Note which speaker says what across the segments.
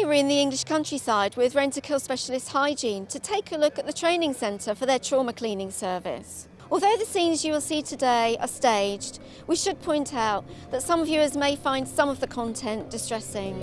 Speaker 1: we're in the English countryside with Rentokil Specialist Hygiene to take a look at the training centre for their trauma cleaning service. Although the scenes you will see today are staged, we should point out that some viewers may find some of the content distressing.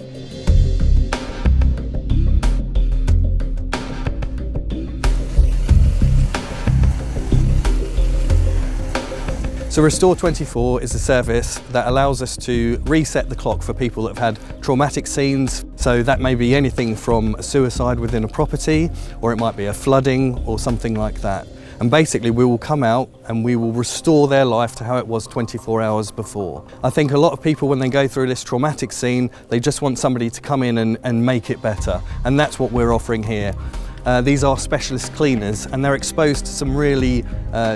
Speaker 2: So Restore 24 is a service that allows us to reset the clock for people that have had traumatic scenes. So that may be anything from a suicide within a property, or it might be a flooding or something like that. And basically we will come out and we will restore their life to how it was 24 hours before. I think a lot of people, when they go through this traumatic scene, they just want somebody to come in and make it better. And that's what we're offering here. These are specialist cleaners and they're exposed to some really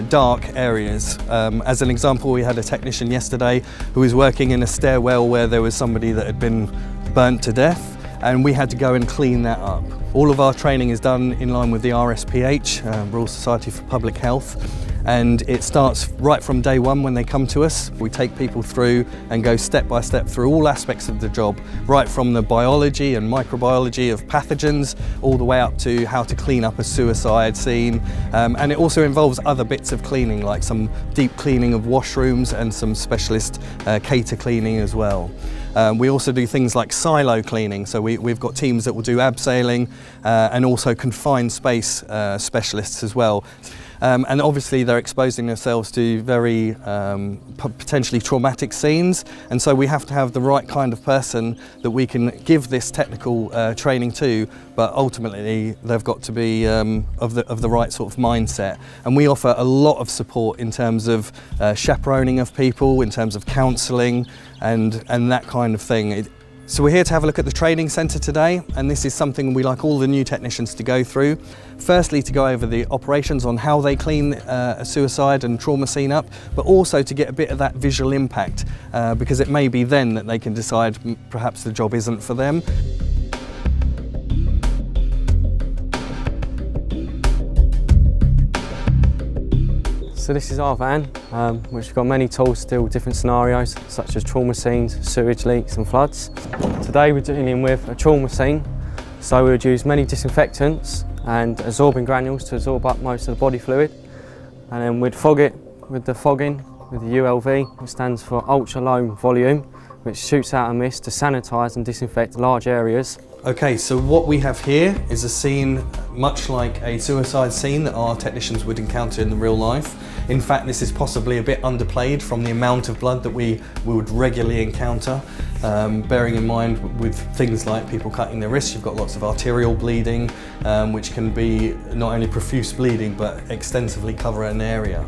Speaker 2: dark areas. As an example, we had a technician yesterday who was working in a stairwell where there was somebody that had been burnt to death, and we had to go and clean that up. All of our training is done in line with the RSPH, Royal Society for Public Health, and it starts right from day one when they come to us. We take people through and go step by step through all aspects of the job, right from the biology and microbiology of pathogens all the way up to how to clean up a suicide scene. And it also involves other bits of cleaning, like some deep cleaning of washrooms and some specialist cater cleaning as well. We also do things like silo cleaning, so we've got teams that will do abseiling and also confined space specialists as well. And obviously they're exposing themselves to very potentially traumatic scenes, and so we have to have the right kind of person that we can give this technical training to, but ultimately they've got to be of the right sort of mindset. And we offer a lot of support in terms of chaperoning of people, in terms of counselling and that kind of thing. So we're here to have a look at the training centre today, and this is something we like all the new technicians to go through. Firstly, to go over the operations on how they clean a suicide and trauma scene up, but also to get a bit of that visual impact, because it may be then that they can decide perhaps the job isn't for them.
Speaker 3: So this is our van, which has got many tools to deal with different scenarios, such as trauma scenes, sewage leaks and floods. Today we're dealing with a trauma scene, so we would use many disinfectants and absorbing granules to absorb up most of the body fluid. And then we'd fog it with the fogging, with the ULV, which stands for ultra low volume, which shoots out a mist to sanitise and disinfect large areas.
Speaker 2: Okay, so what we have here is a scene much like a suicide scene that our technicians would encounter in the real life. In fact, this is possibly a bit underplayed from the amount of blood that we would regularly encounter. Bearing in mind with things like people cutting their wrists, you've got lots of arterial bleeding, which can be not only profuse bleeding but extensively cover an area.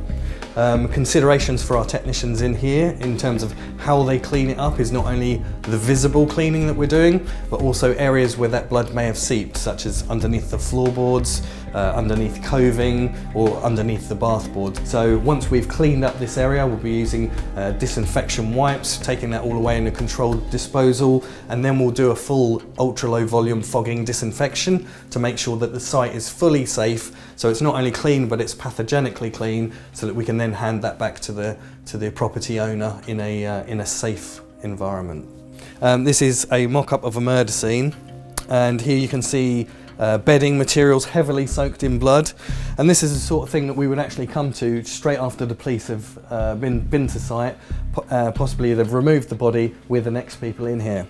Speaker 2: Considerations for our technicians in here in terms of how they clean it up is not only the visible cleaning that we're doing, but also areas where that blood may have seeped, such as underneath the floorboards, underneath coving, or underneath the bathboard. So once we've cleaned up this area, we'll be using disinfection wipes, taking that all away in a controlled disposal, and then we'll do a full ultra low volume fogging disinfection to make sure that the site is fully safe, so it's not only clean but it's pathogenically clean, so that we can then hand that back to the property owner in a safe environment. This is a mock-up of a murder scene, and here you can see bedding materials heavily soaked in blood, and this is the sort of thing that we would actually come to straight after the police have been to site. Possibly they've removed the body with the next people in here.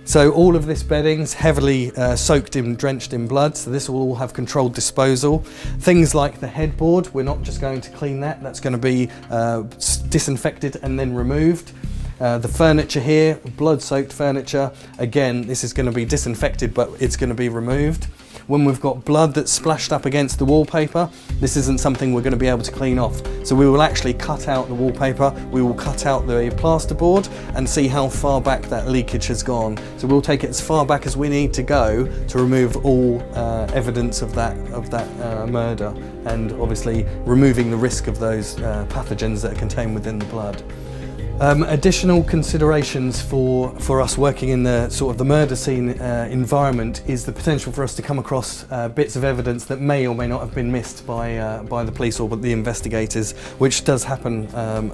Speaker 2: So all of this bedding's heavily soaked in, drenched in blood, so this will all have controlled disposal. Things like the headboard, we're not just going to clean that, that's going to be disinfected and then removed. The furniture here, blood-soaked furniture, again, this is going to be disinfected but it's going to be removed. When we've got blood that's splashed up against the wallpaper, this isn't something we're going to be able to clean off. So we will actually cut out the wallpaper, we will cut out the plasterboard and see how far back that leakage has gone. So we'll take it as far back as we need to go to remove all evidence of that murder, and obviously removing the risk of those pathogens that are contained within the blood. Additional considerations for us working in the sort of the murder scene environment is the potential for us to come across bits of evidence that may or may not have been missed by the police or the investigators, which does happen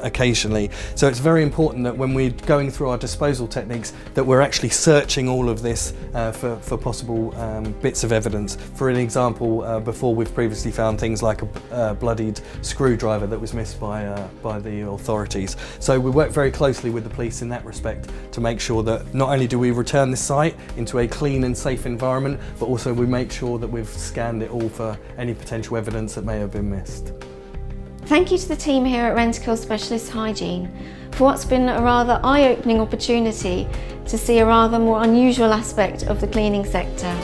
Speaker 2: occasionally. So it's very important that when we're going through our disposal techniques that we're actually searching all of this for possible bits of evidence. For an example, before we've previously found things like a bloodied screwdriver that was missed by the authorities. So we work very closely with the police in that respect to make sure that not only do we return this site into a clean and safe environment, but also we make sure that we've scanned it all for any potential evidence that may have been missed.
Speaker 1: Thank you to the team here at Rentokil Specialist Hygiene for what's been a rather eye-opening opportunity to see a rather more unusual aspect of the cleaning sector.